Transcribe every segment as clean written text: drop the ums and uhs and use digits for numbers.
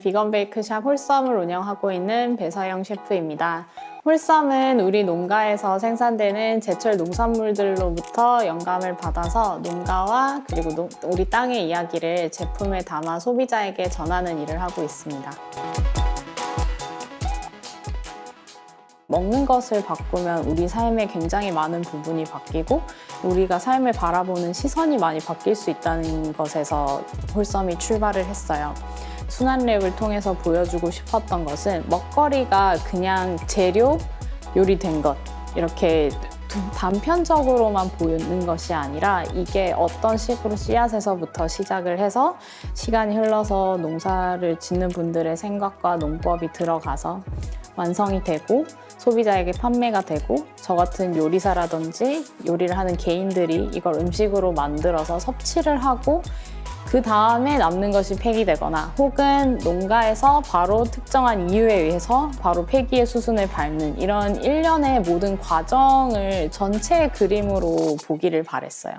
비건 베이크샵 홀썸을 운영하고 있는 배서영 셰프입니다. 홀썸은 우리 농가에서 생산되는 제철 농산물들로부터 영감을 받아서 농가와 그리고 우리 땅의 이야기를 제품에 담아 소비자에게 전하는 일을 하고 있습니다. 먹는 것을 바꾸면 우리 삶의 굉장히 많은 부분이 바뀌고 우리가 삶을 바라보는 시선이 많이 바뀔 수 있다는 것에서 홀썸이 출발을 했어요. 순환랩을 통해서 보여주고 싶었던 것은 먹거리가 그냥 재료, 요리된 것 이렇게 단편적으로만 보이는 것이 아니라 이게 어떤 식으로 씨앗에서부터 시작을 해서 시간이 흘러서 농사를 짓는 분들의 생각과 농법이 들어가서 완성이 되고 소비자에게 판매가 되고 저 같은 요리사라든지 요리를 하는 개인들이 이걸 음식으로 만들어서 섭취를 하고 그 다음에 남는 것이 폐기되거나 혹은 농가에서 바로 특정한 이유에 의해서 바로 폐기의 수순을 밟는 이런 일련의 모든 과정을 전체의 그림으로 보기를 바랬어요.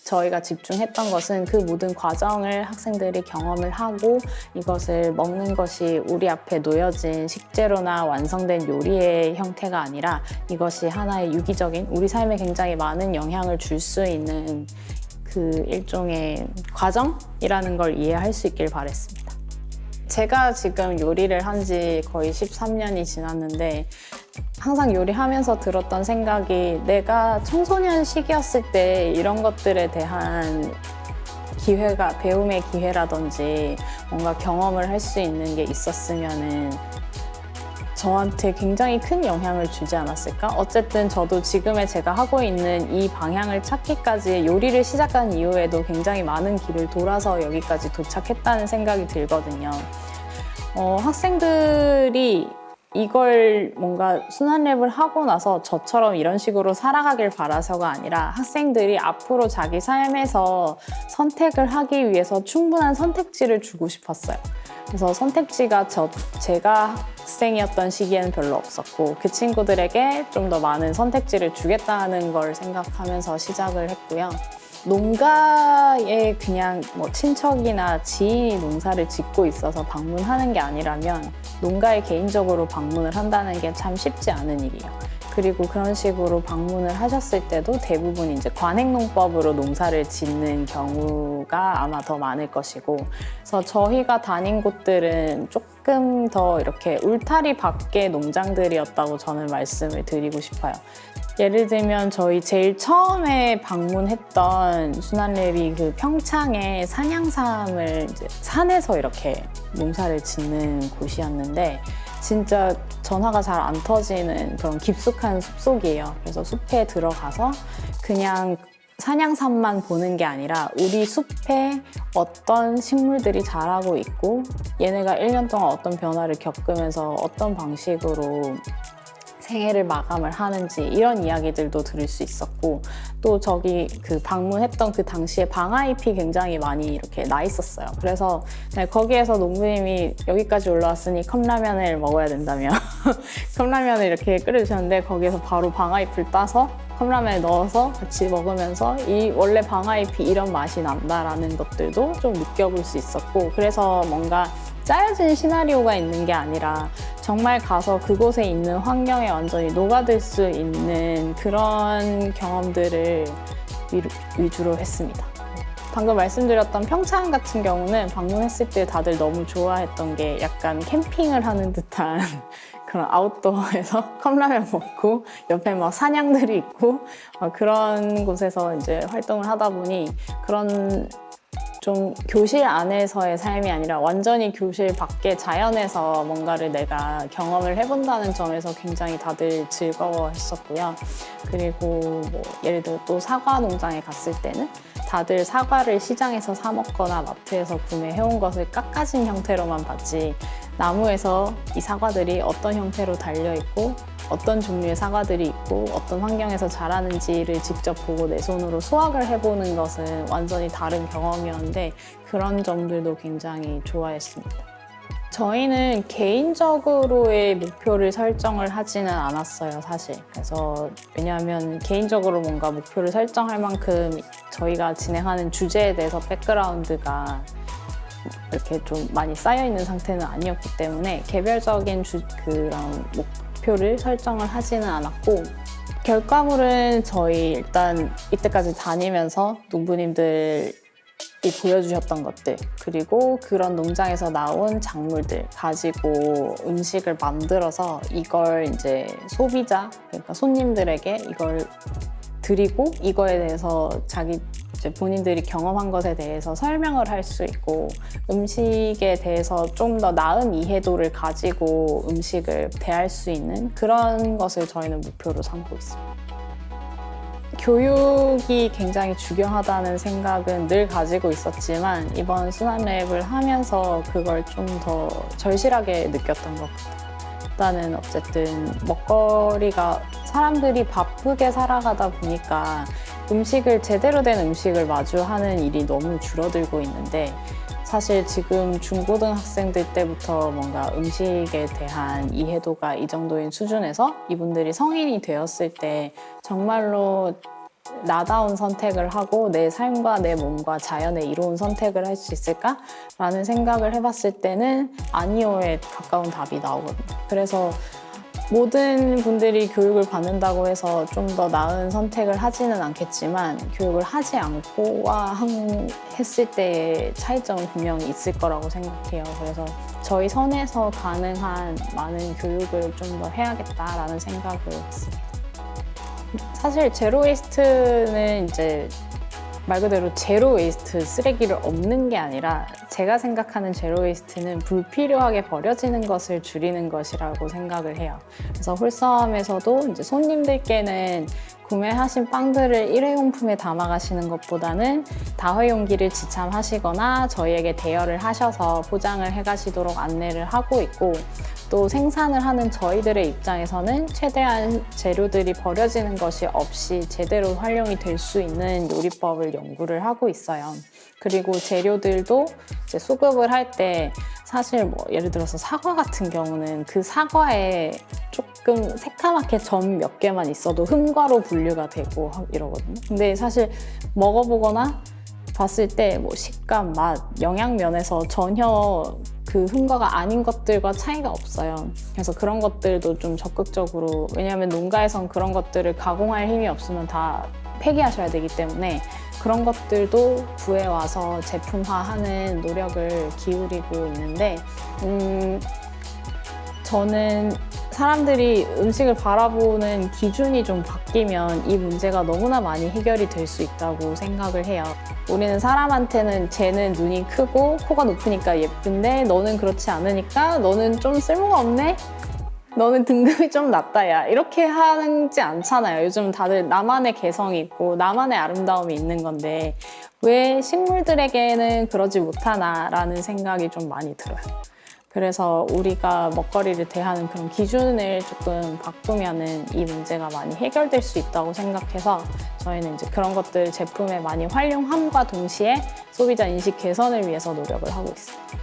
저희가 집중했던 것은 그 모든 과정을 학생들이 경험을 하고 이것을 먹는 것이 우리 앞에 놓여진 식재료나 완성된 요리의 형태가 아니라 이것이 하나의 유기적인 우리 삶에 굉장히 많은 영향을 줄 수 있는 그 일종의 과정이라는 걸 이해할 수 있길 바랬습니다. 제가 지금 요리를 한 지 거의 13년이 지났는데 항상 요리하면서 들었던 생각이 내가 청소년 시기였을 때 이런 것들에 대한 기회가, 배움의 기회라든지 뭔가 경험을 할 수 있는 게 있었으면은 저한테 굉장히 큰 영향을 주지 않았을까? 어쨌든 저도 지금의 제가 하고 있는 이 방향을 찾기까지 요리를 시작한 이후에도 굉장히 많은 길을 돌아서 여기까지 도착했다는 생각이 들거든요. 학생들이 이걸 뭔가 순환랩을 하고 나서 저처럼 이런 식으로 살아가길 바라서가 아니라 학생들이 앞으로 자기 삶에서 선택을 하기 위해서 충분한 선택지를 주고 싶었어요. 그래서 선택지가 제가 학생이었던 시기에는 별로 없었고 그 친구들에게 좀 더 많은 선택지를 주겠다는 걸 생각하면서 시작을 했고요. 농가에 그냥 뭐 친척이나 지인이 농사를 짓고 있어서 방문하는 게 아니라면 농가에 개인적으로 방문을 한다는 게 참 쉽지 않은 일이에요. 그리고 그런 식으로 방문을 하셨을 때도 대부분 이제 관행농법으로 농사를 짓는 경우가 아마 더 많을 것이고 그래서 저희가 다닌 곳들은 조금 더 이렇게 울타리 밖의 농장들이었다고 저는 말씀을 드리고 싶어요. 예를 들면 저희 제일 처음에 방문했던 순환랩이 그 평창의 산양삼을 이제 산에서 이렇게 농사를 짓는 곳이었는데 진짜 전화가 잘 안 터지는 그런 깊숙한 숲속이에요. 그래서 숲에 들어가서 그냥 산양삼만 보는 게 아니라 우리 숲에 어떤 식물들이 자라고 있고 얘네가 1년 동안 어떤 변화를 겪으면서 어떤 방식으로 생애를 마감을 하는지 이런 이야기들도 들을 수 있었고 또 저기 그 방문했던 그 당시에 방아잎이 굉장히 많이 이렇게 나 있었어요. 그래서 거기에서 농부님이 여기까지 올라왔으니 컵라면을 먹어야 된다며 컵라면을 이렇게 끓여주셨는데 거기에서 바로 방아잎을 따서 컵라면에 넣어서 같이 먹으면서 이 원래 방아잎이 이런 맛이 난다라는 것들도 좀 느껴볼 수 있었고 그래서 뭔가 짜여진 시나리오가 있는 게 아니라 정말 가서 그곳에 있는 환경에 완전히 녹아들 수 있는 그런 경험들을 위주로 했습니다. 방금 말씀드렸던 평창 같은 경우는 방문했을 때 다들 너무 좋아했던 게 약간 캠핑을 하는 듯한 그런 아웃도어에서 컵라면 먹고 옆에 막 사냥들이 있고 그런 곳에서 이제 활동을 하다 보니 그런 좀 교실 안에서의 삶이 아니라 완전히 교실 밖의 자연에서 뭔가를 내가 경험을 해본다는 점에서 굉장히 다들 즐거워했었고요. 그리고 뭐 예를 들어 또 사과 농장에 갔을 때는 다들 사과를 시장에서 사 먹거나 마트에서 구매해온 것을 깎아진 형태로만 봤지 나무에서 이 사과들이 어떤 형태로 달려있고 어떤 종류의 사과들이 있고 어떤 환경에서 자라는지를 직접 보고 내 손으로 수확을 해보는 것은 완전히 다른 경험이었는데 그런 점들도 굉장히 좋아했습니다. 저희는 개인적으로의 목표를 설정을 하지는 않았어요, 사실. 그래서 왜냐하면 개인적으로 뭔가 목표를 설정할 만큼 저희가 진행하는 주제에 대해서 백그라운드가 이렇게 좀 많이 쌓여 있는 상태는 아니었기 때문에 개별적인 그런 목표를 설정을 하지는 않았고, 결과물은 저희 일단 이때까지 다니면서 농부님들이 보여주셨던 것들, 그리고 그런 농장에서 나온 작물들 가지고 음식을 만들어서 이걸 이제 소비자, 그러니까 손님들에게 이걸 드리고, 이거에 대해서 이제 본인들이 경험한 것에 대해서 설명을 할 수 있고, 음식에 대해서 좀 더 나은 이해도를 가지고 음식을 대할 수 있는 그런 것을 저희는 목표로 삼고 있습니다. 교육이 굉장히 중요하다는 생각은 늘 가지고 있었지만, 이번 순환랩을 하면서 그걸 좀 더 절실하게 느꼈던 것 같아요. 일단은 어쨌든 먹거리가, 사람들이 바쁘게 살아가다 보니까 제대로 된 음식을 마주하는 일이 너무 줄어들고 있는데, 사실 지금 중고등학생들 때부터 뭔가 음식에 대한 이해도가 이 정도인 수준에서 이분들이 성인이 되었을 때 정말로 나다운 선택을 하고 내 삶과 내 몸과 자연에 이로운 선택을 할 수 있을까라는 생각을 해봤을 때는 아니요에 가까운 답이 나오거든요. 그래서 모든 분들이 교육을 받는다고 해서 좀 더 나은 선택을 하지는 않겠지만, 교육을 하지 않고와 했을 때의 차이점은 분명히 있을 거라고 생각해요. 그래서 저희 선에서 가능한 많은 교육을 좀 더 해야겠다라는 생각을 했습니다. 사실 제로 웨이스트는 이제 말 그대로 제로 웨이스트, 쓰레기를 없는 게 아니라, 제가 생각하는 제로 웨이스트는 불필요하게 버려지는 것을 줄이는 것이라고 생각을 해요. 그래서 홀섬에서도 이제 손님들께는 구매하신 빵들을 일회용품에 담아가시는 것보다는 다회용기를 지참하시거나 저희에게 대여를 하셔서 포장을 해가시도록 안내를 하고 있고, 또 생산을 하는 저희들의 입장에서는 최대한 재료들이 버려지는 것이 없이 제대로 활용이 될 수 있는 요리법을 연구를 하고 있어요. 그리고 재료들도 이제 수급을 할 때 사실 뭐 예를 들어서 사과 같은 경우는 그 사과에 조금 새카맣게 점 몇 개만 있어도 흠과로 분류가 되고 이러거든요. 근데 사실 먹어보거나 봤을 때 뭐 식감, 맛, 영양 면에서 전혀 그 흠과가 아닌 것들과 차이가 없어요. 그래서 그런 것들도 좀 적극적으로, 왜냐하면 농가에선 그런 것들을 가공할 힘이 없으면 다 폐기하셔야 되기 때문에 그런 것들도 구해와서 제품화하는 노력을 기울이고 있는데, 저는 사람들이 음식을 바라보는 기준이 좀 바뀌면 이 문제가 너무나 많이 해결이 될 수 있다고 생각을 해요. 우리는 사람한테는 쟤는 눈이 크고 코가 높으니까 예쁜데 너는 그렇지 않으니까 너는 좀 쓸모가 없네? 너는 등급이 좀 낮다, 야. 이렇게 하지 않잖아요. 요즘 다들 나만의 개성이 있고 나만의 아름다움이 있는 건데 왜 식물들에게는 그러지 못하나라는 생각이 좀 많이 들어요. 그래서 우리가 먹거리를 대하는 그런 기준을 조금 바꾸면은 이 문제가 많이 해결될 수 있다고 생각해서 저희는 이제 그런 것들 제품에 많이 활용함과 동시에 소비자 인식 개선을 위해서 노력을 하고 있습니다.